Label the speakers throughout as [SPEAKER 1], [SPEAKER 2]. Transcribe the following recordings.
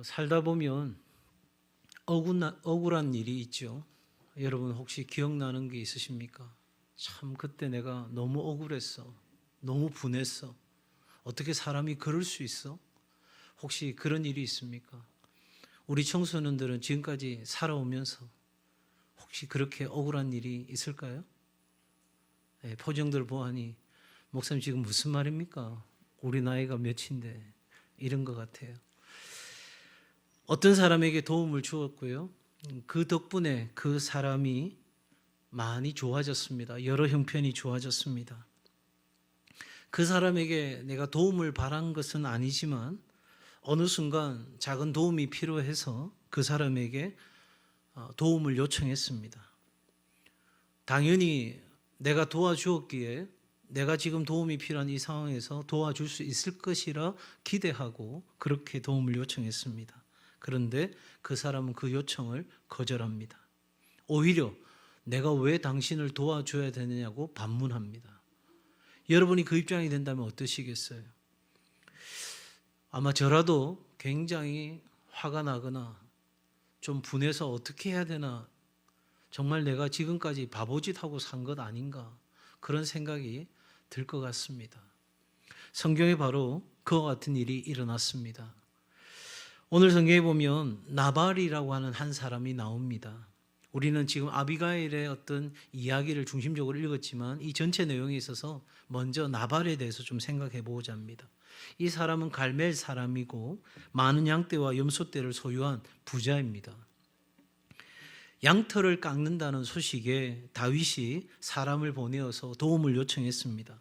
[SPEAKER 1] 살다 보면 억울한 일이 있죠. 여러분 혹시 기억나는 게 있으십니까? 참 그때 내가 너무 억울했어. 너무 분했어. 어떻게 사람이 그럴 수 있어? 혹시 그런 일이 있습니까? 우리 청소년들은 지금까지 살아오면서 혹시 그렇게 억울한 일이 있을까요? 네, 표정들 보아하니 목사님 지금 무슨 말입니까? 우리 나이가 몇인데 이런 것 같아요. 어떤 사람에게 도움을 주었고요. 그 덕분에 그 사람이 많이 좋아졌습니다. 여러 형편이 좋아졌습니다. 그 사람에게 내가 도움을 바란 것은 아니지만 어느 순간 작은 도움이 필요해서 그 사람에게 도움을 요청했습니다. 당연히 내가 도와주었기에 내가 지금 도움이 필요한 이 상황에서 도와줄 수 있을 것이라 기대하고 그렇게 도움을 요청했습니다. 그런데 그 사람은 그 요청을 거절합니다. 오히려 내가 왜 당신을 도와줘야 되느냐고 반문합니다. 여러분이 그 입장이 된다면 어떠시겠어요? 아마 저라도 굉장히 화가 나거나 좀 분해서 어떻게 해야 되나, 정말 내가 지금까지 바보짓하고 산 것 아닌가, 그런 생각이 들 것 같습니다. 성경에 바로 그와 같은 일이 일어났습니다. 오늘 성경에 보면 나발이라고 하는 한 사람이 나옵니다. 우리는 지금 아비가일의 어떤 이야기를 중심적으로 읽었지만 이 전체 내용에 있어서 먼저 나발에 대해서 좀 생각해 보고자 합니다. 이 사람은 갈멜 사람이고 많은 양떼와 염소떼를 소유한 부자입니다. 양털을 깎는다는 소식에 다윗이 사람을 보내어서 도움을 요청했습니다.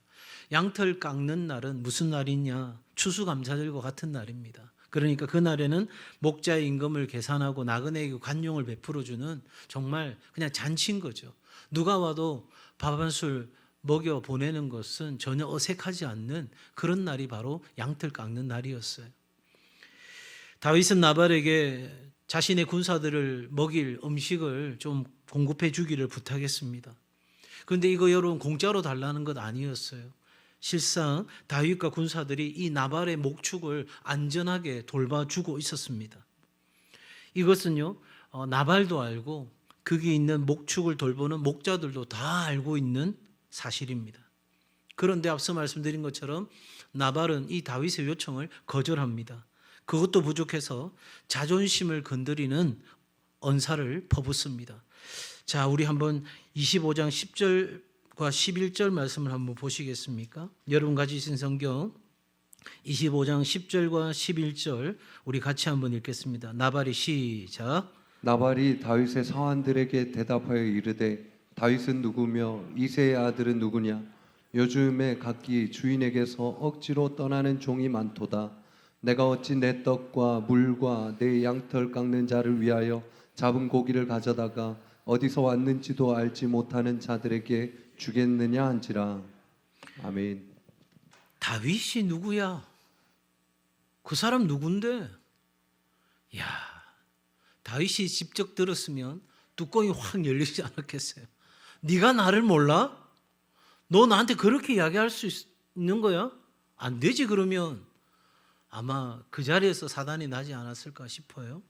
[SPEAKER 1] 양털 깎는 날은 무슨 날이냐? 추수감사절과 같은 날입니다. 그러니까 그날에는 목자의 임금을 계산하고 나그네에게 관용을 베풀어주는 정말 그냥 잔치인 거죠. 누가 와도 밥 한 술 먹여 보내는 것은 전혀 어색하지 않는 그런 날이 바로 양털 깎는 날이었어요. 다윗은 나발에게 자신의 군사들을 먹일 음식을 좀 공급해 주기를 부탁했습니다. 그런데 이거 여러분 공짜로 달라는 것 아니었어요. 실상 다윗과 군사들이 이 나발의 목축을 안전하게 돌봐주고 있었습니다. 이것은요, 나발도 알고 거기 있는 목축을 돌보는 목자들도 다 알고 있는 사실입니다. 그런데 앞서 말씀드린 것처럼 나발은 이 다윗의 요청을 거절합니다. 그것도 부족해서 자존심을 건드리는 언사를 퍼붓습니다. 자, 우리 한번 25장 10절과 11절 말씀을 한번 보시겠습니까? 여러분 가지신 성경 25장 10절과 11절 우리 같이 한번 읽겠습니다. 나발이 시작.
[SPEAKER 2] 나발이 다윗의 사환들에게 대답하여 이르되 다윗은 누구며 이새의 아들은 누구냐? 요즘에 각기 주인에게서 억지로 떠나는 종이 많도다. 내가 어찌 내 떡과 물과 내 양털 깎는 자를 위하여 잡은 고기를 가져다가 어디서 왔는지도 알지 못하는 자들에게 주겠느냐 한지라. 아멘.
[SPEAKER 1] 다윗이 누구야? 그 사람 누군데? 야, 다윗이 직접 들었으면 뚜껑이 확 열리지 않았겠어요? 네가 나를 몰라? 너 나한테 그렇게 이야기할 수 있는 거야? 안 되지. 그러면 아마 그 자리에서 사단이 나지 않았을까 싶어요.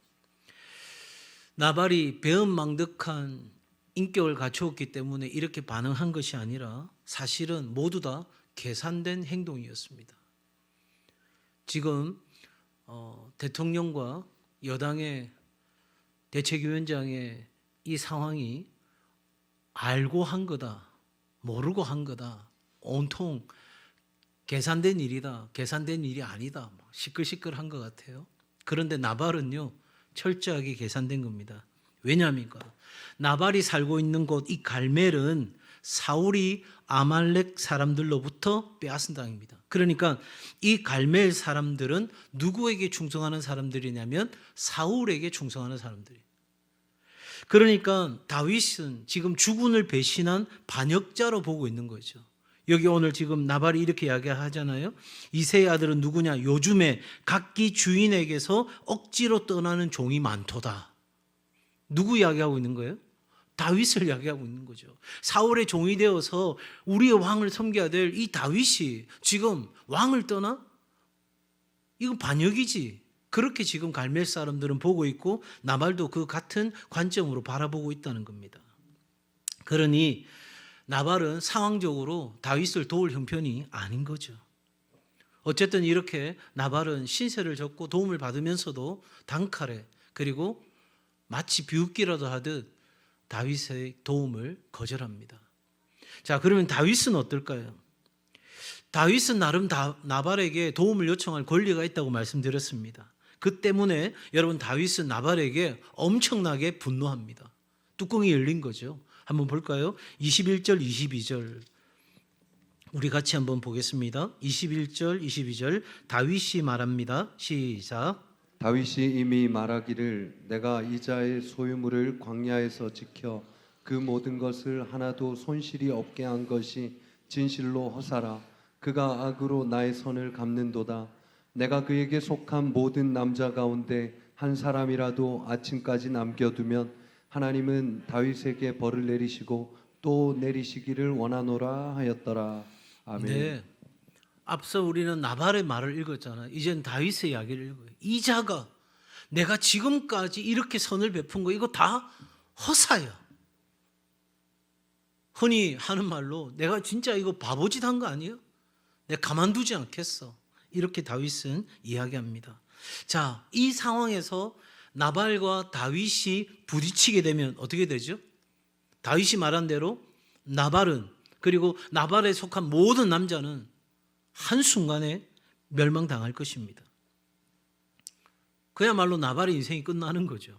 [SPEAKER 1] 나발이 배은망덕한 인격을 갖추었기 때문에 이렇게 반응한 것이 아니라 사실은 모두 다 계산된 행동이었습니다. 지금 대통령과 여당의 대책위원장의 이 상황이 알고 한 거다, 모르고 한 거다, 온통 계산된 일이다, 계산된 일이 아니다, 시끌시끌한 것 같아요. 그런데 나발은요, 철저하게 계산된 겁니다. 왜냐합니까? 나발이 살고 있는 곳 이 갈멜은 사울이 아말렉 사람들로부터 빼앗은 땅입니다. 그러니까 이 갈멜 사람들은 누구에게 충성하는 사람들이냐면 사울에게 충성하는 사람들이에요. 그러니까 다윗은 지금 주군을 배신한 반역자로 보고 있는 거죠. 여기 오늘 지금 나발이 이렇게 이야기하잖아요. 이새의 아들은 누구냐? 요즘에 각기 주인에게서 억지로 떠나는 종이 많도다. 누구 이야기하고 있는 거예요? 다윗을 이야기하고 있는 거죠. 사울의 종이 되어서 우리의 왕을 섬겨야 될 이 다윗이 지금 왕을 떠나? 이건 반역이지. 그렇게 지금 갈멜 사람들은 보고 있고 나발도 그 같은 관점으로 바라보고 있다는 겁니다. 그러니 나발은 상황적으로 다윗을 도울 형편이 아닌 거죠. 어쨌든 이렇게 나발은 신세를 졌고 도움을 받으면서도 단칼에 그리고 마치 비웃기라도 하듯 다윗의 도움을 거절합니다. 자, 그러면 다윗은 어떨까요? 다윗은 나름 나발에게 도움을 요청할 권리가 있다고 말씀드렸습니다. 그 때문에 여러분 다윗은 나발에게 엄청나게 분노합니다. 뚜껑이 열린 거죠. 한번 볼까요? 21절, 22절 우리 같이 한번 보겠습니다. 21절, 22절 다윗이 말합니다. 시작.
[SPEAKER 2] 다윗이 이미 말하기를 내가 이자의 소유물을 광야에서 지켜 그 모든 것을 하나도 손실이 없게 한 것이 진실로 허사라. 그가 악으로 나의 선을 갚는도다. 내가 그에게 속한 모든 남자 가운데 한 사람이라도 아침까지 남겨두면 하나님은 다윗에게 벌을 내리시고 또 내리시기를 원하노라 하였더라. 아멘.
[SPEAKER 1] 네. 앞서 우리는 나발의 말을 읽었잖아요. 이젠 다윗의 이야기를 읽어요. 이자가 내가 지금까지 이렇게 선을 베푼 거 이거 다 허사야. 흔히 하는 말로 내가 진짜 이거 바보짓 한 거 아니에요? 내가 가만두지 않겠어. 이렇게 다윗은 이야기합니다. 자, 이 상황에서 나발과 다윗이 부딪히게 되면 어떻게 되죠? 다윗이 말한 대로 나발은 그리고 나발에 속한 모든 남자는 한순간에 멸망당할 것입니다. 그야말로 나발의 인생이 끝나는 거죠.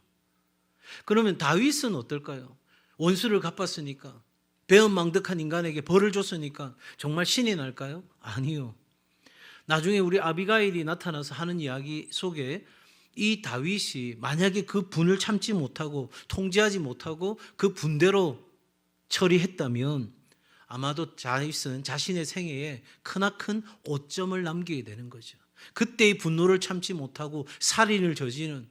[SPEAKER 1] 그러면 다윗은 어떨까요? 원수를 갚았으니까 배은망덕한 인간에게 벌을 줬으니까 정말 신이 날까요? 아니요. 나중에 우리 아비가일이 나타나서 하는 이야기 속에 이 다윗이 만약에 그 분을 참지 못하고 통제하지 못하고 그 분대로 처리했다면 아마도 다윗은 자신의 생애에 크나큰 오점을 남기게 되는 거죠. 그때의 분노를 참지 못하고 살인을 저지른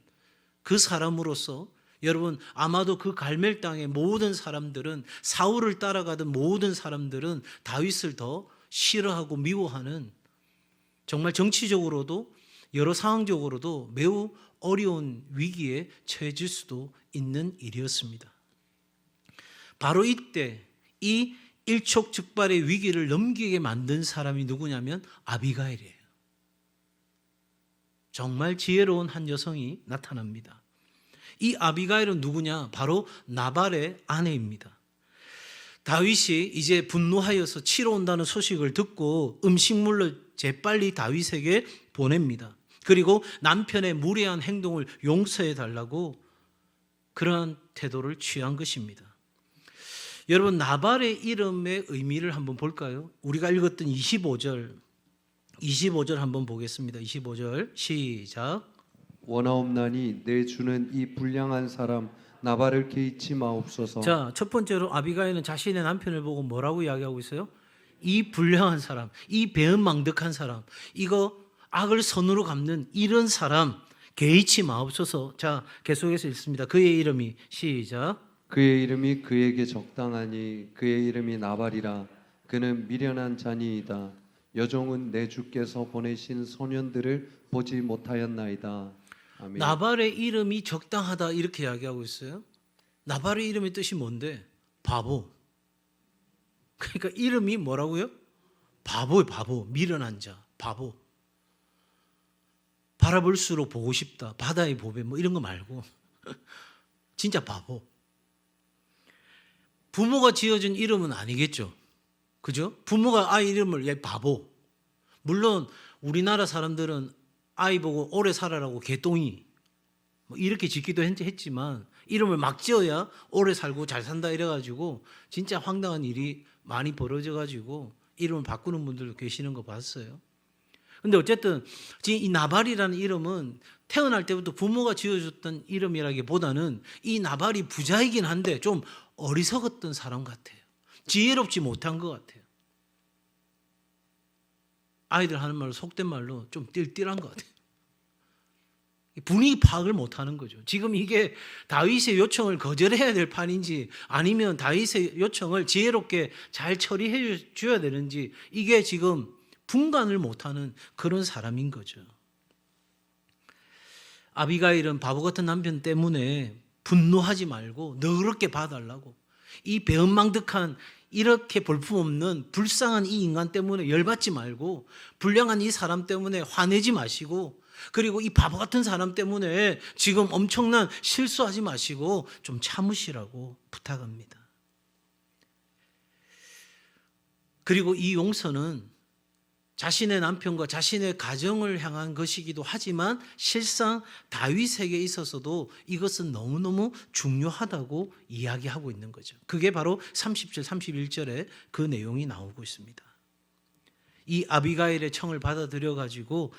[SPEAKER 1] 그 사람으로서 여러분 아마도 그 갈멜 땅의 모든 사람들은 사울을 따라가던 모든 사람들은 다윗을 더 싫어하고 미워하는 정말 정치적으로도 여러 상황적으로도 매우 어려운 위기에 처해질 수도 있는 일이었습니다. 바로 이때 이 일촉즉발의 위기를 넘기게 만든 사람이 누구냐면 아비가일이에요. 정말 지혜로운 한 여성이 나타납니다. 이 아비가일은 누구냐? 바로 나발의 아내입니다. 다윗이 이제 분노하여서 치러 온다는 소식을 듣고 음식물을 재빨리 다윗에게 보냅니다. 그리고 남편의 무례한 행동을 용서해 달라고 그러한 태도를 취한 것입니다. 여러분 나발의 이름의 의미를 한번 볼까요? 우리가 읽었던 25절 한번 보겠습니다. 25절 시작.
[SPEAKER 2] 원하옵나니 내 주는 이 불량한 사람 나발을 개의치 마옵소서.
[SPEAKER 1] 자, 첫 번째로 아비가일은 자신의 남편을 보고 뭐라고 이야기하고 있어요? 이 불량한 사람, 이 배은망덕한 사람, 이거 악을 선으로 갚는 이런 사람 개의치 마옵소서. 자, 계속해서 읽습니다. 그의 이름이 시작.
[SPEAKER 2] 그의 이름이 그에게 적당하니 그의 이름이 나발이라. 그는 미련한 자니이다. 여종은 내 주께서 보내신 소년들을 보지 못하였나이다. 아멘.
[SPEAKER 1] 나발의 이름이 적당하다 이렇게 이야기하고 있어요. 나발의 이름의 뜻이 뭔데? 바보. 그러니까 이름이 뭐라고요? 바보예요, 바보. 미련한 자, 바보. 바라볼수록 보고 싶다. 바다의 보배 뭐 이런 거 말고 진짜 바보. 부모가 지어준 이름은 아니겠죠. 그죠? 부모가 아이 이름을 얘 바보. 물론 우리나라 사람들은 아이 보고 오래 살아라고 개똥이 뭐 이렇게 짓기도 했지만 이름을 막 지어야 오래 살고 잘 산다 이래가지고 진짜 황당한 일이 많이 벌어져가지고 이름을 바꾸는 분들도 계시는 거 봤어요. 근데 어쨌든 지금 이 나발이라는 이름은 태어날 때부터 부모가 지어줬던 이름이라기보다는 이 나발이 부자이긴 한데 좀 어리석었던 사람 같아요. 지혜롭지 못한 것 같아요. 아이들 하는 말로 속된 말로 좀 띨띨한 것 같아요. 분위기 파악을 못하는 거죠. 지금 이게 다윗의 요청을 거절해야 될 판인지 아니면 다윗의 요청을 지혜롭게 잘 처리해 줘야 되는지 이게 지금 분간을 못하는 그런 사람인 거죠. 아비가일은 바보 같은 남편 때문에 분노하지 말고 너그럽게 봐달라고, 이 배은망덕한 이렇게 볼품없는 불쌍한 이 인간 때문에 열받지 말고, 불량한 이 사람 때문에 화내지 마시고, 그리고 이 바보 같은 사람 때문에 지금 엄청난 실수하지 마시고 좀 참으시라고 부탁합니다. 그리고 이 용서는 자신의 남편과 자신의 가정을 향한 것이기도 하지만 실상 다윗에게 있어서도 이것은 너무너무 중요하다고 이야기하고 있는 거죠. 그게 바로 30절, 31절에 그 내용이 나오고 있습니다. 이 아비가일의 청을 받아들여 가지고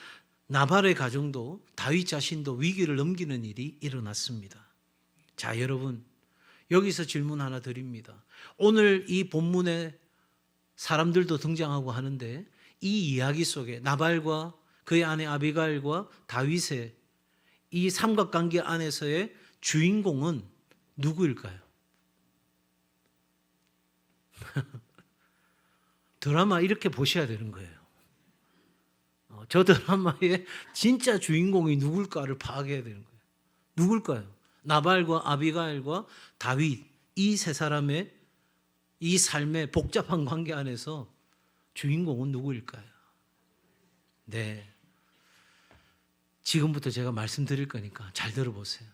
[SPEAKER 1] 나발의 가정도 다윗 자신도 위기를 넘기는 일이 일어났습니다. 자, 여러분, 여기서 질문 하나 드립니다. 오늘 이 본문에 사람들도 등장하고 하는데 이 이야기 속에 나발과 그의 아내 아비가일과 다윗의 이 삼각관계 안에서의 주인공은 누구일까요? 드라마 이렇게 보셔야 되는 거예요. 저 드라마의 진짜 주인공이 누굴까를 파악해야 되는 거예요. 누굴까요? 나발과 아비가일과 다윗, 이 세 사람의 이 삶의 복잡한 관계 안에서 주인공은 누구일까요? 네. 지금부터 제가 말씀드릴 거니까 잘 들어보세요.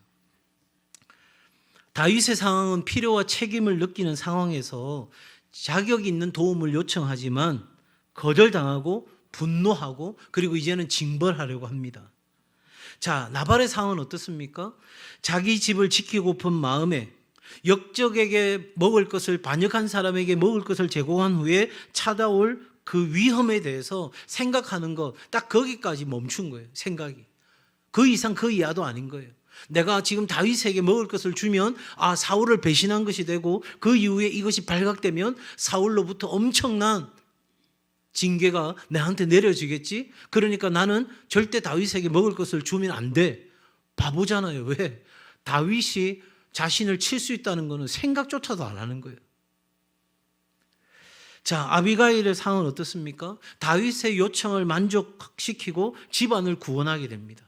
[SPEAKER 1] 다윗의 상황은 필요와 책임을 느끼는 상황에서 자격 있는 도움을 요청하지만 거절당하고 분노하고 그리고 이제는 징벌하려고 합니다. 자, 나발의 상황은 어떻습니까? 자기 집을 지키고픈 마음에 역적에게 먹을 것을, 반역한 사람에게 먹을 것을 제공한 후에 찾아올 그 위험에 대해서 생각하는 것, 딱 거기까지 멈춘 거예요. 생각이. 그 이상 그 이하도 아닌 거예요. 내가 지금 다윗에게 먹을 것을 주면 사울을 배신한 것이 되고 그 이후에 이것이 발각되면 사울로부터 엄청난 징계가 내한테 내려지겠지. 그러니까 나는 절대 다윗에게 먹을 것을 주면 안 돼. 바보잖아요. 왜? 다윗이 자신을 칠 수 있다는 것은 생각조차도 안 하는 거예요. 자, 아비가일의 상황은 어떻습니까? 다윗의 요청을 만족시키고 집안을 구원하게 됩니다.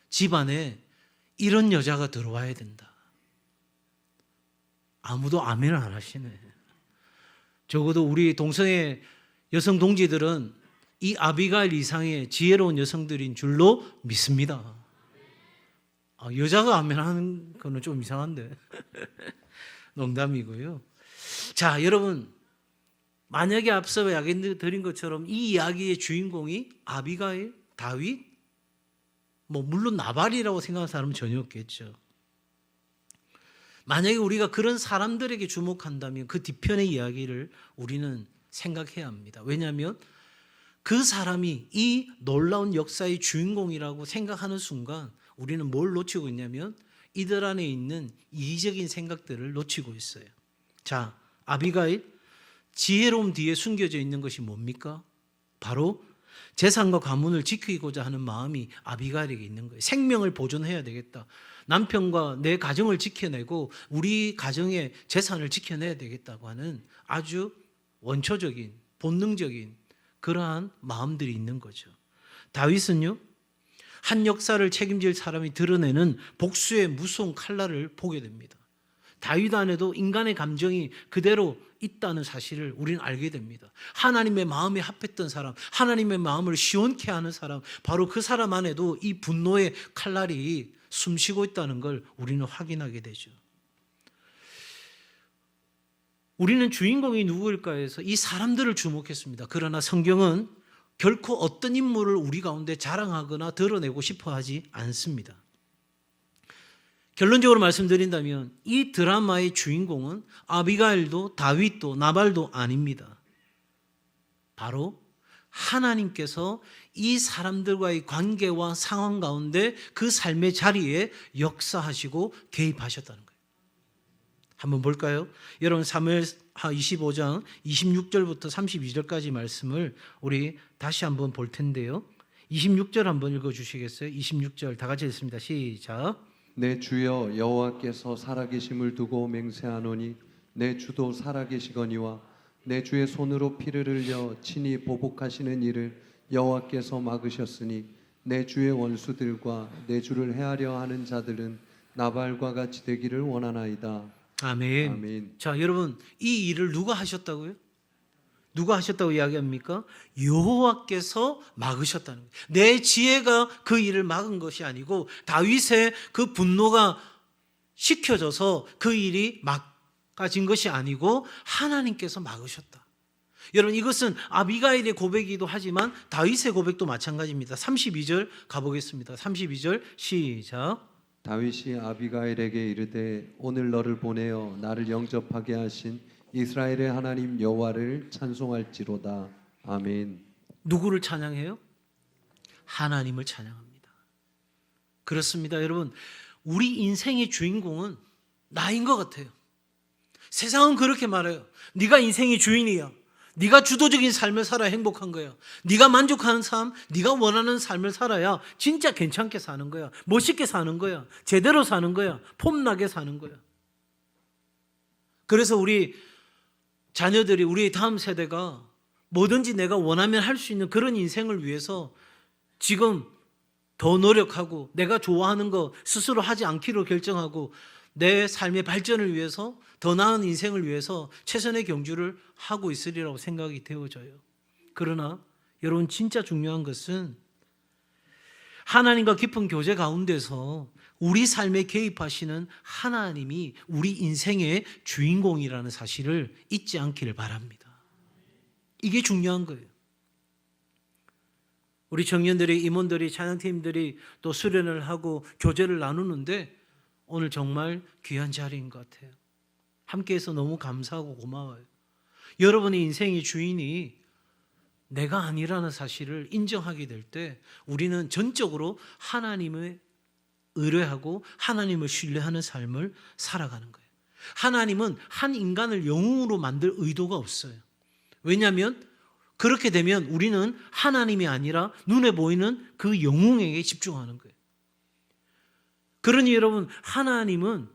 [SPEAKER 1] 집안에 이런 여자가 들어와야 된다. 아무도 아멘을 안 하시네. 적어도 우리 동성애 여성 동지들은 이 아비가일 이상의 지혜로운 여성들인 줄로 믿습니다. 여자가 아멘 하는 거는 좀 이상한데. 농담이고요. 자, 여러분, 만약에 앞서 이야기 드린 것처럼 이 이야기의 주인공이 아비가일, 다윗, 물론 나발이라고 생각하는 사람은 전혀 없겠죠. 만약에 우리가 그런 사람들에게 주목한다면 그 뒤편의 이야기를 우리는 생각해야 합니다. 왜냐하면 그 사람이 이 놀라운 역사의 주인공이라고 생각하는 순간 우리는 뭘 놓치고 있냐면 이들 안에 있는 이기적인 생각들을 놓치고 있어요. 자, 아비가일, 지혜로움 뒤에 숨겨져 있는 것이 뭡니까? 바로 재산과 가문을 지키고자 하는 마음이 아비가일에게 있는 거예요. 생명을 보존해야 되겠다. 남편과 내 가정을 지켜내고 우리 가정의 재산을 지켜내야 되겠다고 하는 아주 원초적인, 본능적인 그러한 마음들이 있는 거죠. 다윗은요, 한 역사를 책임질 사람이 드러내는 복수의 무서운 칼날을 보게 됩니다. 다윗 안에도 인간의 감정이 그대로 있다는 사실을 우리는 알게 됩니다. 하나님의 마음에 합했던 사람, 하나님의 마음을 시원케 하는 사람, 바로 그 사람 안에도 이 분노의 칼날이 숨쉬고 있다는 걸 우리는 확인하게 되죠. 우리는 주인공이 누구일까 해서 이 사람들을 주목했습니다. 그러나 성경은 결코 어떤 인물을 우리 가운데 자랑하거나 드러내고 싶어 하지 않습니다. 결론적으로 말씀드린다면 이 드라마의 주인공은 아비가일도 다윗도 나발도 아닙니다. 바로 하나님께서 이 사람들과의 관계와 상황 가운데 그 삶의 자리에 역사하시고 개입하셨다는 거예요. 한번 볼까요? 여러분 사무엘하 25장 26절부터 32절까지 말씀을 우리 다시 한번 볼 텐데요. 26절 한번 읽어주시겠어요? 26절 다 같이 읽습니다. 시작.
[SPEAKER 2] 내 주여 여호와께서 살아계심을 두고 맹세하노니 내 주도 살아계시거니와 내 주의 손으로 피를 흘려 친히 보복하시는 일을 여호와께서 막으셨으니 내 주의 원수들과 내 주를 해하려 하는 자들은 나발과 같이 되기를 원하나이다.
[SPEAKER 1] 아멘.
[SPEAKER 2] 아멘.
[SPEAKER 1] 자, 여러분, 이 일을 누가 하셨다고요? 누가 하셨다고 이야기합니까? 여호와께서 막으셨다는 거예요. 내 지혜가 그 일을 막은 것이 아니고 다윗의 그 분노가 식혀져서 그 일이 막아진 것이 아니고 하나님께서 막으셨다. 여러분, 이것은 아비가일의 고백이기도 하지만 다윗의 고백도 마찬가지입니다. 32절 가보겠습니다. 32절 시작.
[SPEAKER 2] 다윗이 아비가일에게 이르되 오늘 너를 보내어 나를 영접하게 하신 이스라엘의 하나님 여호와를 찬송할지로다. 아멘.
[SPEAKER 1] 누구를 찬양해요? 하나님을 찬양합니다. 그렇습니다. 여러분, 우리 인생의 주인공은 나인 것 같아요. 세상은 그렇게 말해요. 네가 인생의 주인이야. 네가 주도적인 삶을 살아야 행복한 거야. 네가 만족하는 삶, 네가 원하는 삶을 살아야 진짜 괜찮게 사는 거야. 멋있게 사는 거야. 제대로 사는 거야. 폼나게 사는 거야. 그래서 우리 자녀들이, 우리 다음 세대가 뭐든지 내가 원하면 할 수 있는 그런 인생을 위해서 지금 더 노력하고 내가 좋아하는 거 스스로 하지 않기로 결정하고 내 삶의 발전을 위해서 더 나은 인생을 위해서 최선의 경주를 하고 있으리라고 생각이 되어져요. 그러나 여러분, 진짜 중요한 것은 하나님과 깊은 교제 가운데서 우리 삶에 개입하시는 하나님이 우리 인생의 주인공이라는 사실을 잊지 않기를 바랍니다. 이게 중요한 거예요. 우리 청년들이, 임원들이, 찬양팀들이 또 수련을 하고 교제를 나누는데 오늘 정말 귀한 자리인 것 같아요. 함께해서 너무 감사하고 고마워요. 여러분의 인생의 주인이 내가 아니라는 사실을 인정하게 될 때 우리는 전적으로 하나님을 의뢰하고 하나님을 신뢰하는 삶을 살아가는 거예요. 하나님은 한 인간을 영웅으로 만들 의도가 없어요. 왜냐하면 그렇게 되면 우리는 하나님이 아니라 눈에 보이는 그 영웅에게 집중하는 거예요. 그러니 여러분, 하나님은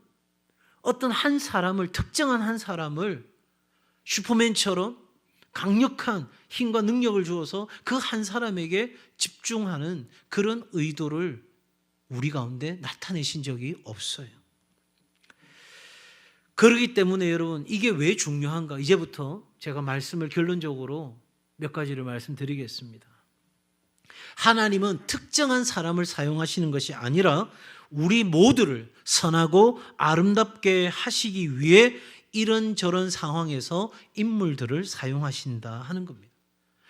[SPEAKER 1] 어떤 한 사람을, 특정한 한 사람을 슈퍼맨처럼 강력한 힘과 능력을 주어서 그 한 사람에게 집중하는 그런 의도를 우리 가운데 나타내신 적이 없어요. 그렇기 때문에 여러분, 이게 왜 중요한가? 이제부터 제가 말씀을 결론적으로 몇 가지를 말씀드리겠습니다. 하나님은 특정한 사람을 사용하시는 것이 아니라 우리 모두를 선하고 아름답게 하시기 위해 이런저런 상황에서 인물들을 사용하신다 하는 겁니다.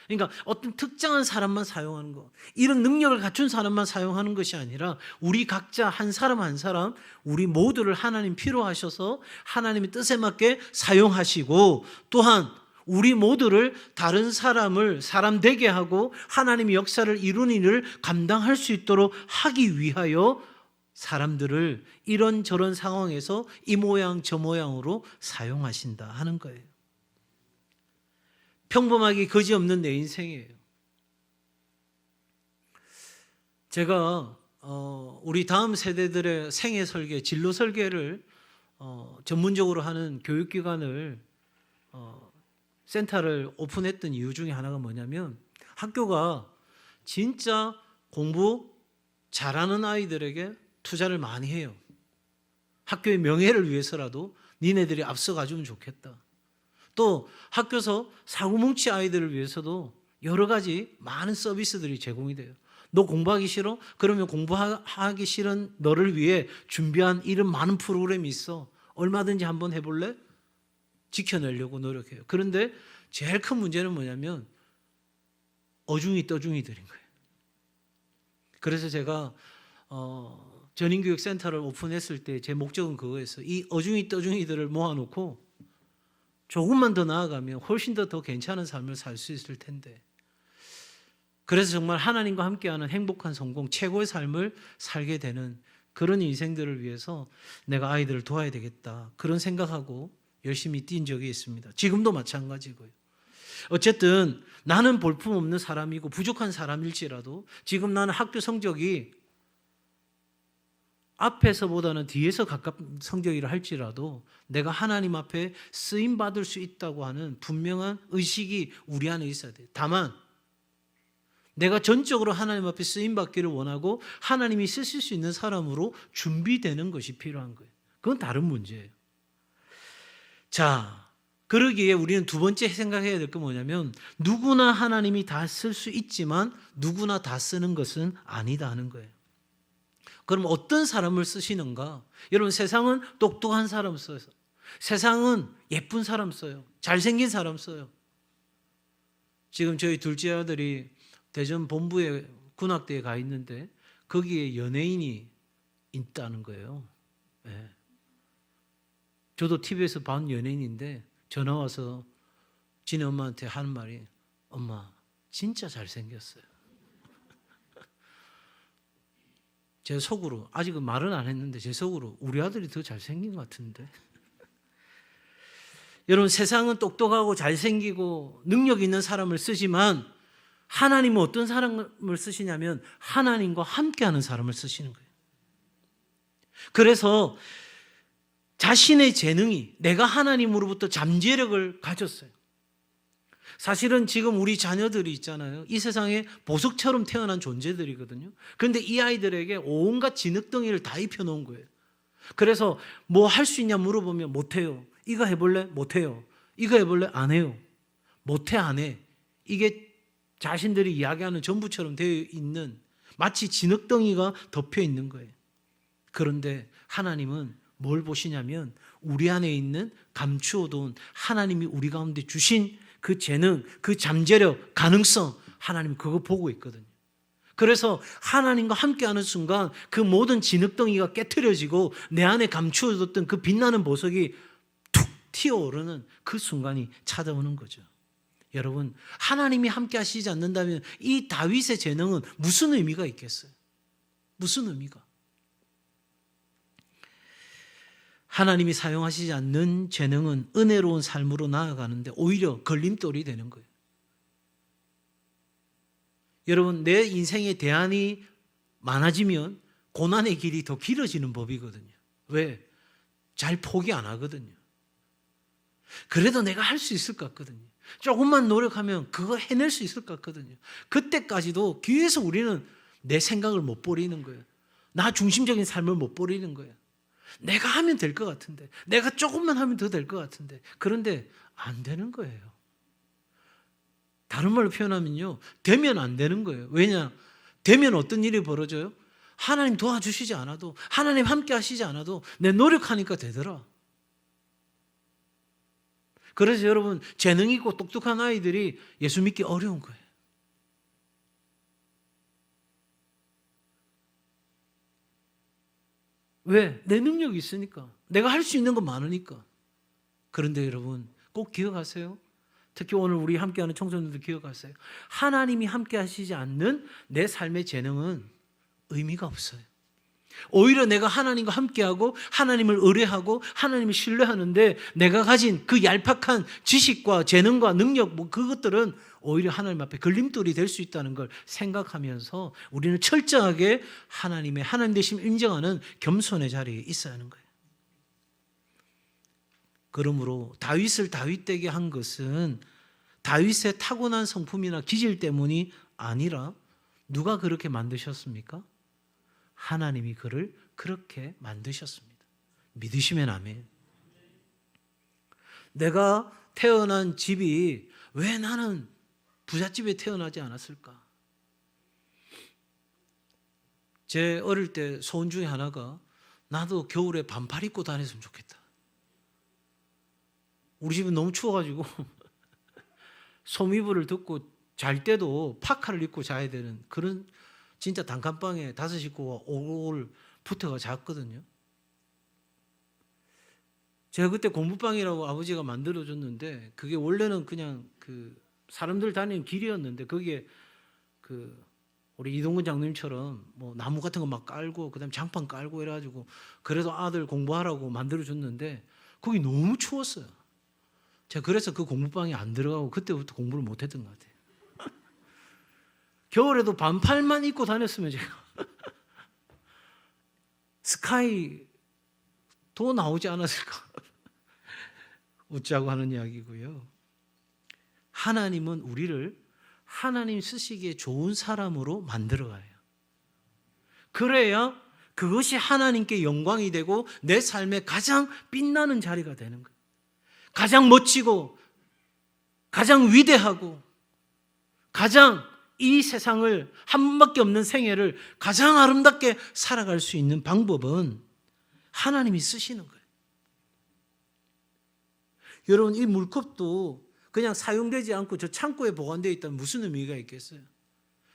[SPEAKER 1] 그러니까 어떤 특정한 사람만 사용하는 것, 이런 능력을 갖춘 사람만 사용하는 것이 아니라 우리 각자 한 사람 한 사람, 우리 모두를 하나님 필요하셔서 하나님의 뜻에 맞게 사용하시고, 또한 우리 모두를 다른 사람을 사람 되게 하고 하나님의 역사를 이루는 일을 감당할 수 있도록 하기 위하여 사람들을 이런저런 상황에서 이 모양 저 모양으로 사용하신다 하는 거예요. 평범하기 그지없는 내 인생이에요. 제가 우리 다음 세대들의 생애 설계, 진로 설계를 전문적으로 하는 교육기관을 센터를 오픈했던 이유 중에 하나가 뭐냐면, 학교가 진짜 공부 잘하는 아이들에게 투자를 많이 해요. 학교의 명예를 위해서라도 니네들이 앞서가주면 좋겠다. 또 학교에서 사고뭉치 아이들을 위해서도 여러 가지 많은 서비스들이 제공이 돼요. 너 공부하기 싫어? 그러면 공부하기 싫은 너를 위해 준비한 이런 많은 프로그램이 있어. 얼마든지 한번 해볼래? 지켜내려고 노력해요. 그런데 제일 큰 문제는 뭐냐면 어중이 떠중이들인 거예요. 그래서 제가 전인교육센터를 오픈했을 때 제 목적은 그거였어요. 이 어중이 떠중이들을 모아놓고 조금만 더 나아가면 훨씬 더 괜찮은 삶을 살 수 있을 텐데, 그래서 정말 하나님과 함께하는 행복한 성공, 최고의 삶을 살게 되는 그런 인생들을 위해서 내가 아이들을 도와야 되겠다, 그런 생각하고 열심히 뛴 적이 있습니다. 지금도 마찬가지고요. 어쨌든 나는 볼품없는 사람이고 부족한 사람일지라도 지금 나는 학교 성적이 앞에서보다는 뒤에서 가까운 성적이라 할지라도 내가 하나님 앞에 쓰임받을 수 있다고 하는 분명한 의식이 우리 안에 있어야 돼요. 다만 내가 전적으로 하나님 앞에 쓰임받기를 원하고 하나님이 쓰실 수 있는 사람으로 준비되는 것이 필요한 거예요. 그건 다른 문제예요. 자, 그러기에 우리는 두 번째 생각해야 될 건 뭐냐면 누구나 하나님이 다 쓸 수 있지만 누구나 다 쓰는 것은 아니다 하는 거예요. 그럼 어떤 사람을 쓰시는가? 여러분, 세상은 똑똑한 사람 써요. 세상은 예쁜 사람 써요. 잘생긴 사람 써요. 지금 저희 둘째 아들이 대전 본부에 군악대에 가 있는데 거기에 연예인이 있다는 거예요. 네. 저도 TV에서 본 연예인인데 전화 와서 지네 엄마한테 하는 말이 엄마 진짜 잘생겼어요. 제 속으로 아직은 말은 안 했는데 제 속으로 우리 아들이 더 잘생긴 것 같은데. 여러분, 세상은 똑똑하고 잘생기고 능력 있는 사람을 쓰지만 하나님은 어떤 사람을 쓰시냐면 하나님과 함께하는 사람을 쓰시는 거예요. 그래서 자신의 재능이 내가 하나님으로부터 잠재력을 가졌어요. 사실은 지금 우리 자녀들이 있잖아요. 이 세상에 보석처럼 태어난 존재들이거든요. 그런데 이 아이들에게 온갖 진흙덩이를 다 입혀놓은 거예요. 그래서 뭐 할 수 있냐 물어보면 못해요. 이거 해볼래? 못해요. 이거 해볼래? 안 해요. 못해, 안 해. 이게 자신들이 이야기하는 전부처럼 되어 있는 마치 진흙덩이가 덮여 있는 거예요. 그런데 하나님은 뭘 보시냐면 우리 안에 있는 감추어둔 하나님이 우리 가운데 주신 그 재능, 그 잠재력, 가능성, 하나님이 그거 보고 있거든요. 그래서 하나님과 함께하는 순간 그 모든 진흙덩이가 깨트려지고 내 안에 감추어뒀던 그 빛나는 보석이 툭 튀어오르는 그 순간이 찾아오는 거죠. 여러분, 하나님이 함께 하시지 않는다면 이 다윗의 재능은 무슨 의미가 있겠어요? 무슨 의미가? 하나님이 사용하시지 않는 재능은 은혜로운 삶으로 나아가는데 오히려 걸림돌이 되는 거예요. 여러분, 내 인생의 대안이 많아지면 고난의 길이 더 길어지는 법이거든요. 왜? 잘 포기 안 하거든요. 그래도 내가 할 수 있을 것 같거든요. 조금만 노력하면 그거 해낼 수 있을 것 같거든요. 그때까지도 계속 우리는 내 생각을 못 버리는 거예요. 나 중심적인 삶을 못 버리는 거예요. 내가 하면 될 것 같은데, 내가 조금만 하면 더 될 것 같은데, 그런데 안 되는 거예요. 다른 말로 표현하면요, 되면 안 되는 거예요. 왜냐? 되면 어떤 일이 벌어져요? 하나님 도와주시지 않아도, 하나님 함께 하시지 않아도 내 노력하니까 되더라. 그래서 여러분, 재능 있고 똑똑한 아이들이 예수 믿기 어려운 거예요. 왜? 내 능력이 있으니까. 내가 할 수 있는 건 많으니까. 그런데 여러분, 꼭 기억하세요. 특히 오늘 우리 함께하는 청소년들 기억하세요. 하나님이 함께 하시지 않는 내 삶의 재능은 의미가 없어요. 오히려 내가 하나님과 함께하고 하나님을 의뢰하고 하나님을 신뢰하는데 내가 가진 그 얄팍한 지식과 재능과 능력 그것들은 오히려 하나님 앞에 걸림돌이 될 수 있다는 걸 생각하면서 우리는 철저하게 하나님의 하나님 되심을 인정하는 겸손의 자리에 있어야 하는 거예요. 그러므로 다윗을 다윗되게 한 것은 다윗의 타고난 성품이나 기질 때문이 아니라 누가 그렇게 만드셨습니까? 하나님이 그를 그렇게 만드셨습니다. 믿으시면 아멘. 내가 태어난 집이 왜 나는 부잣집에 태어나지 않았을까? 제 어릴 때 소원 중에 하나가 나도 겨울에 반팔 입고 다녔으면 좋겠다. 우리 집은 너무 추워가지고 소미불을 듣고 잘 때도 파카를 입고 자야 되는 그런 진짜 단칸방에 5 식구가 오골 붙어가 잤거든요. 제가 그때 공부방이라고 아버지가 만들어줬는데 그게 원래는 그냥 그 사람들 다니는 길이었는데 거기에 그 우리 이동근 장로님처럼 뭐 나무 같은 거 막 깔고 그다음에 장판 깔고 이래가지고 그래도 아들 공부하라고 만들어줬는데 거기 너무 추웠어요. 제가 그래서 그 공부방에 안 들어가고 그때부터 공부를 못했던 것 같아요. 겨울에도 반팔만 입고 다녔으면 제가 스카이 도 나오지 않았을까. 웃자고 하는 이야기고요. 하나님은 우리를 하나님 쓰시기에 좋은 사람으로 만들어가요. 그래야 그것이 하나님께 영광이 되고 내 삶의 가장 빛나는 자리가 되는 거예요. 가장 멋지고 가장 위대하고 가장 이 세상을 한 번밖에 없는 생애를 가장 아름답게 살아갈 수 있는 방법은 하나님이 쓰시는 거예요. 여러분, 이 물컵도 그냥 사용되지 않고 저 창고에 보관되어 있다면 무슨 의미가 있겠어요?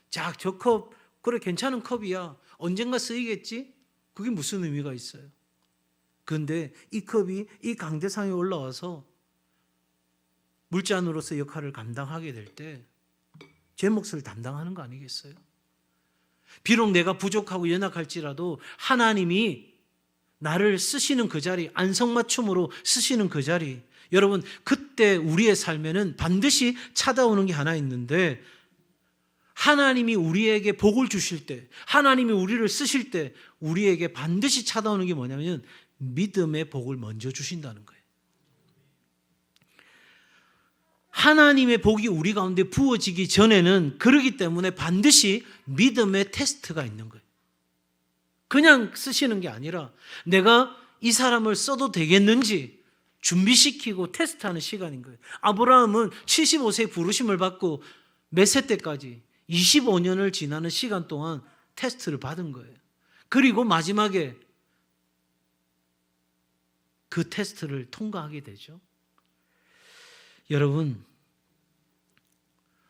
[SPEAKER 1] 자, 저 컵, 그래 괜찮은 컵이야. 언젠가 쓰이겠지? 그게 무슨 의미가 있어요? 그런데 이 컵이 이 강대상에 올라와서 물잔으로서 역할을 감당하게 될 때 제 몫을 담당하는 거 아니겠어요? 비록 내가 부족하고 연약할지라도 하나님이 나를 쓰시는 그 자리, 안성맞춤으로 쓰시는 그 자리, 여러분, 그때 우리의 삶에는 반드시 찾아오는 게 하나 있는데, 하나님이 우리에게 복을 주실 때, 하나님이 우리를 쓰실 때 우리에게 반드시 찾아오는 게 뭐냐면 믿음의 복을 먼저 주신다는 거예요. 하나님의 복이 우리 가운데 부어지기 전에는 그러기 때문에 반드시 믿음의 테스트가 있는 거예요. 그냥 쓰시는 게 아니라 내가 이 사람을 써도 되겠는지 준비시키고 테스트하는 시간인 거예요. 아브라함은 75세 부르심을 받고 몇 세 때까지 25년을 지나는 시간 동안 테스트를 받은 거예요. 그리고 마지막에 그 테스트를 통과하게 되죠. 여러분,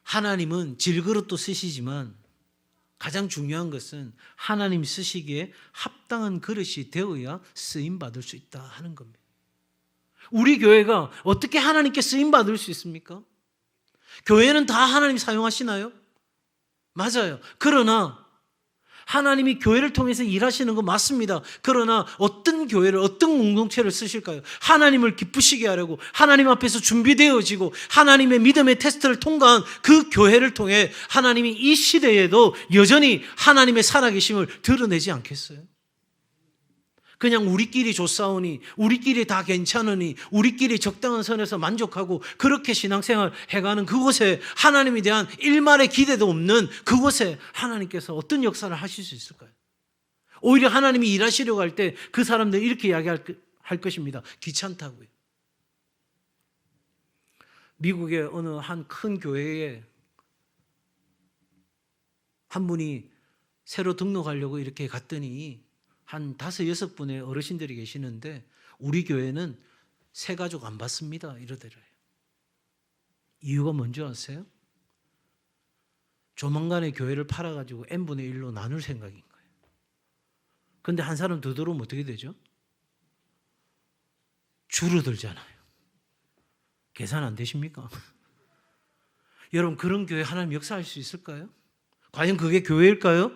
[SPEAKER 1] 하나님은 질그릇도 쓰시지만 가장 중요한 것은 하나님 쓰시기에 합당한 그릇이 되어야 쓰임받을 수 있다 하는 겁니다. 우리 교회가 어떻게 하나님께 쓰임받을 수 있습니까? 교회는 다 하나님 사용하시나요? 맞아요. 그러나 하나님이 교회를 통해서 일하시는 거 맞습니다. 그러나 어떤 교회를, 어떤 공동체를 쓰실까요? 하나님을 기쁘시게 하려고 하나님 앞에서 준비되어지고 하나님의 믿음의 테스트를 통과한 그 교회를 통해 하나님이 이 시대에도 여전히 하나님의 살아계심을 드러내지 않겠어요? 그냥 우리끼리 좋사오니, 우리끼리 다 괜찮으니, 우리끼리 적당한 선에서 만족하고 그렇게 신앙생활 해가는 그곳에 하나님에 대한 일말의 기대도 없는 그곳에 하나님께서 어떤 역사를 하실 수 있을까요? 오히려 하나님이 일하시려고 할 때 그 사람들 이렇게 이야기할 것입니다. 귀찮다고요. 미국의 어느 한 큰 교회에 한 분이 새로 등록하려고 이렇게 갔더니 한 5, 6분의 어르신들이 계시는데 우리 교회는 새 가족 안 받습니다 이러더래요. 이유가 뭔지 아세요? 조만간에 교회를 팔아가지고 n분의 1로 나눌 생각인 거예요. 그런데 한 사람 더 들어오면 어떻게 되죠? 줄어들잖아요. 계산 안 되십니까? 여러분, 그런 교회 하나님 역사할 수 있을까요? 과연 그게 교회일까요?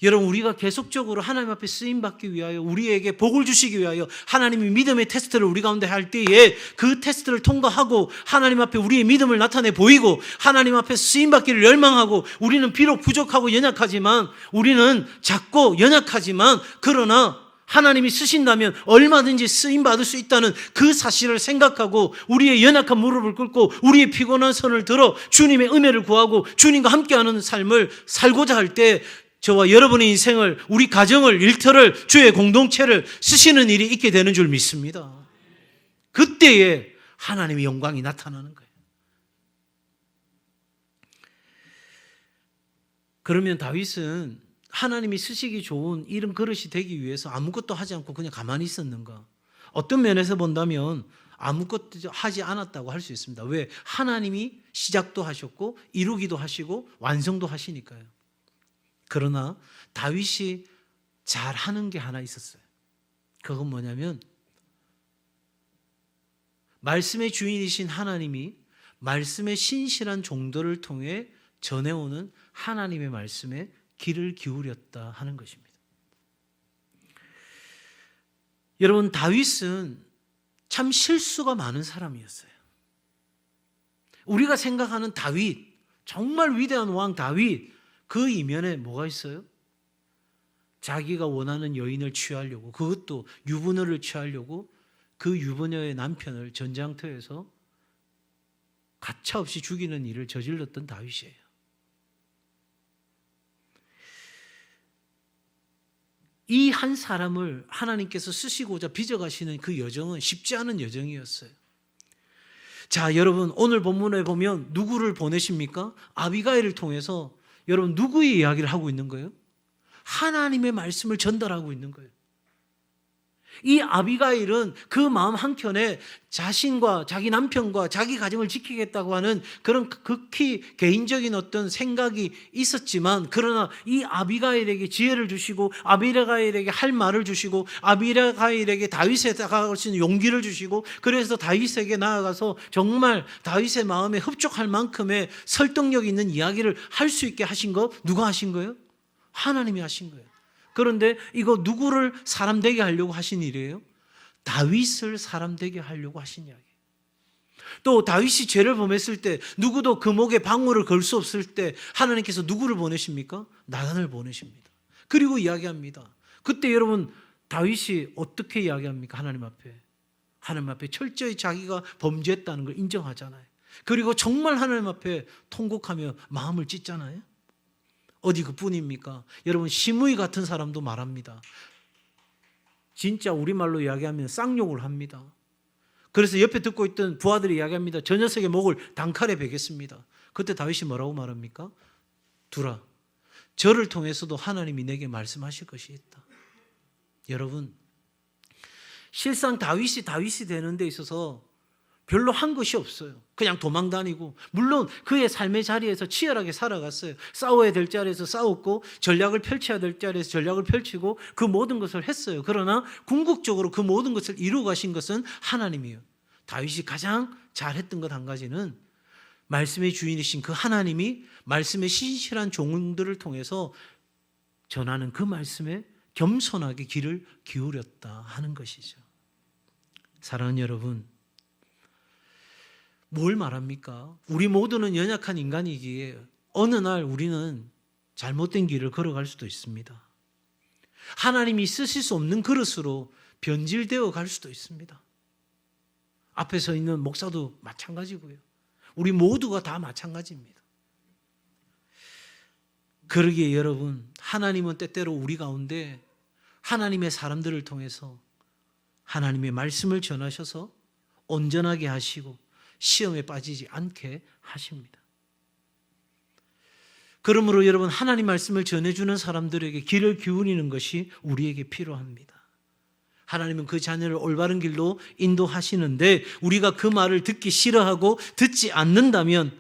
[SPEAKER 1] 여러분, 우리가 계속적으로 하나님 앞에 쓰임받기 위하여 우리에게 복을 주시기 위하여 하나님이 믿음의 테스트를 우리 가운데 할 때에 그 테스트를 통과하고 하나님 앞에 우리의 믿음을 나타내 보이고 하나님 앞에 쓰임받기를 열망하고 우리는 비록 부족하고 연약하지만 우리는 작고 연약하지만 그러나 하나님이 쓰신다면 얼마든지 쓰임받을 수 있다는 그 사실을 생각하고 우리의 연약한 무릎을 꿇고 우리의 피곤한 손을 들어 주님의 은혜를 구하고 주님과 함께하는 삶을 살고자 할 때 저와 여러분의 인생을, 우리 가정을, 일터를, 주의 공동체를 쓰시는 일이 있게 되는 줄 믿습니다. 그때에 하나님의 영광이 나타나는 거예요. 그러면 다윗은 하나님이 쓰시기 좋은 이런 그릇이 되기 위해서 아무것도 하지 않고 그냥 가만히 있었는가? 어떤 면에서 본다면 아무것도 하지 않았다고 할 수 있습니다. 왜? 하나님이 시작도 하셨고 이루기도 하시고 완성도 하시니까요. 그러나 다윗이 잘하는 게 하나 있었어요. 그건 뭐냐면 말씀의 주인이신 하나님이 말씀의 신실한 종들을 통해 전해오는 하나님의 말씀에 귀를 기울였다 하는 것입니다. 여러분, 다윗은 참 실수가 많은 사람이었어요. 우리가 생각하는 다윗, 정말 위대한 왕 다윗, 그 이면에 뭐가 있어요? 자기가 원하는 여인을 취하려고, 그것도 유부녀를 취하려고 그 유부녀의 남편을 전장터에서 가차없이 죽이는 일을 저질렀던 다윗이에요. 이 한 사람을 하나님께서 쓰시고자 빚어가시는 그 여정은 쉽지 않은 여정이었어요. 자, 여러분, 오늘 본문에 보면 누구를 보내십니까? 아비가일을 통해서 여러분 누구의 이야기를 하고 있는 거예요? 하나님의 말씀을 전달하고 있는 거예요. 이 아비가일은 그 마음 한켠에 자신과 자기 남편과 자기 가정을 지키겠다고 하는 그런 극히 개인적인 어떤 생각이 있었지만, 그러나 이 아비가일에게 지혜를 주시고 아비가일에게 할 말을 주시고 아비가일에게 다윗에 다가갈 수 있는 용기를 주시고, 그래서 다윗에게 나아가서 정말 다윗의 마음에 흡족할 만큼의 설득력 있는 이야기를 할 수 있게 하신 거 누가 하신 거예요? 하나님이 하신 거예요. 그런데 이거 누구를 사람 되게 하려고 하신 일이에요? 다윗을 사람 되게 하려고 하신 이야기. 또 다윗이 죄를 범했을 때 누구도 그 목에 방울을 걸 수 없을 때 하나님께서 누구를 보내십니까? 나단을 보내십니다. 그리고 이야기합니다. 그때 여러분 다윗이 어떻게 이야기합니까? 하나님 앞에 철저히 자기가 범죄했다는 걸 인정하잖아요. 그리고 정말 하나님 앞에 통곡하며 마음을 찢잖아요. 어디 그뿐입니까? 여러분 시므이 같은 사람도 말합니다. 진짜 우리말로 이야기하면 쌍욕을 합니다. 그래서 옆에 듣고 있던 부하들이 이야기합니다. 저 녀석의 목을 단칼에 베겠습니다. 그때 다윗이 뭐라고 말합니까? 두라, 저를 통해서도 하나님이 내게 말씀하실 것이 있다. 여러분, 실상 다윗이 되는 데 있어서 별로 한 것이 없어요. 그냥 도망다니고, 물론 그의 삶의 자리에서 치열하게 살아갔어요. 싸워야 될 자리에서 싸웠고, 전략을 펼쳐야 될 자리에서 전략을 펼치고, 그 모든 것을 했어요. 그러나 궁극적으로 그 모든 것을 이루어 가신 것은 하나님이에요. 다윗이 가장 잘했던 것 한 가지는 말씀의 주인이신 그 하나님이 말씀의 신실한 종들을 통해서 전하는 그 말씀에 겸손하게 귀를 기울였다 하는 것이죠. 사랑하는 여러분, 뭘 말합니까? 우리 모두는 연약한 인간이기에 어느 날 우리는 잘못된 길을 걸어갈 수도 있습니다. 하나님이 쓰실 수 없는 그릇으로 변질되어 갈 수도 있습니다. 앞에 서 있는 목사도 마찬가지고요. 우리 모두가 다 마찬가지입니다. 그러기에 여러분, 하나님은 때때로 우리 가운데 하나님의 사람들을 통해서 하나님의 말씀을 전하셔서 온전하게 하시고 시험에 빠지지 않게 하십니다. 그러므로 여러분, 하나님 말씀을 전해주는 사람들에게 귀를 기울이는 것이 우리에게 필요합니다. 하나님은 그 자녀를 올바른 길로 인도하시는데 우리가 그 말을 듣기 싫어하고 듣지 않는다면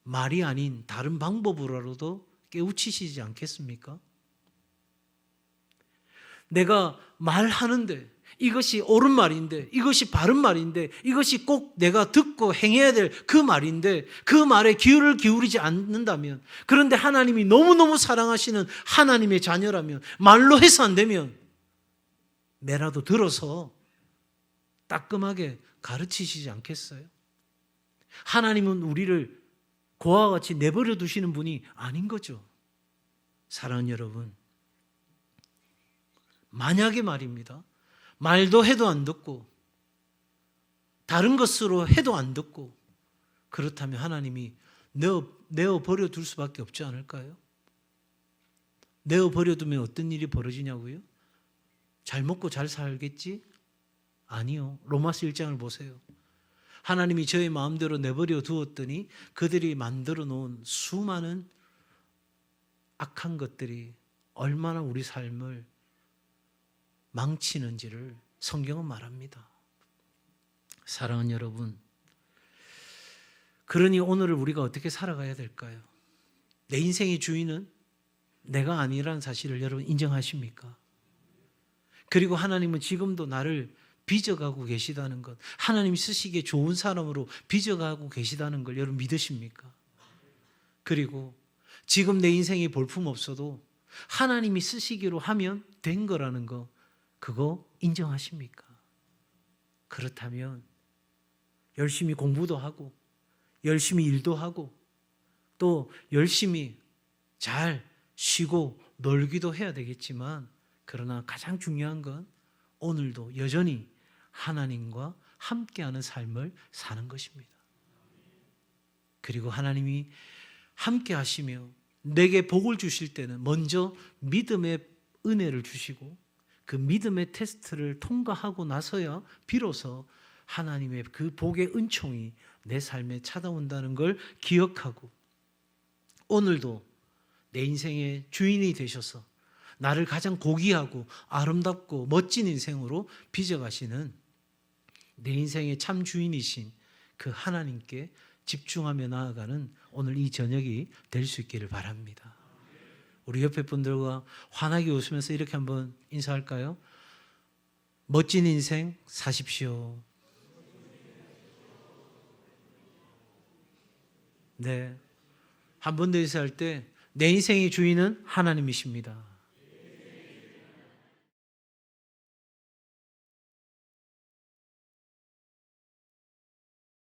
[SPEAKER 1] 말이 아닌 다른 방법으로라도 깨우치시지 않겠습니까? 내가 말하는데 이것이 옳은 말인데, 이것이 바른 말인데, 이것이 꼭 내가 듣고 행해야 될 그 말인데 그 말에 귀를 기울이지 않는다면, 그런데 하나님이 너무너무 사랑하시는 하나님의 자녀라면 말로 해서 안 되면 매라도 들어서 따끔하게 가르치시지 않겠어요? 하나님은 우리를 고아와 같이 내버려 두시는 분이 아닌 거죠. 사랑하는 여러분, 만약에 말입니다, 말도 해도 안 듣고 다른 것으로 해도 안 듣고, 그렇다면 하나님이 내어버려 둘 수밖에 없지 않을까요? 내어버려 두면 어떤 일이 벌어지냐고요? 잘 먹고 잘 살겠지? 아니요. 로마서 1장을 보세요. 하나님이 저의 마음대로 내버려 두었더니 그들이 만들어 놓은 수많은 악한 것들이 얼마나 우리 삶을 망치는지를 성경은 말합니다. 사랑하는 여러분, 그러니 오늘을 우리가 어떻게 살아가야 될까요? 내 인생의 주인은 내가 아니라는 사실을 여러분 인정하십니까? 그리고 하나님은 지금도 나를 빚어가고 계시다는 것, 하나님이 쓰시기에 좋은 사람으로 빚어가고 계시다는 걸 여러분 믿으십니까? 그리고 지금 내 인생에 볼품 없어도 하나님이 쓰시기로 하면 된 거라는 거, 그거 인정하십니까? 그렇다면 열심히 공부도 하고 열심히 일도 하고 또 열심히 잘 쉬고 놀기도 해야 되겠지만, 그러나 가장 중요한 건 오늘도 여전히 하나님과 함께하는 삶을 사는 것입니다. 그리고 하나님이 함께 하시며 내게 복을 주실 때는 먼저 믿음의 은혜를 주시고 그 믿음의 테스트를 통과하고 나서야 비로소 하나님의 그 복의 은총이 내 삶에 찾아온다는 걸 기억하고 오늘도 내 인생의 주인이 되셔서 나를 가장 고귀하고 아름답고 멋진 인생으로 빚어가시는 내 인생의 참 주인이신 그 하나님께 집중하며 나아가는 오늘 이 저녁이 될 수 있기를 바랍니다. 우리 옆에 분들과 환하게 웃으면서 이렇게 한번 인사할까요? 멋진 인생 사십시오. 네. 한 번 더 인사할 때 내 인생의 주인은 하나님이십니다.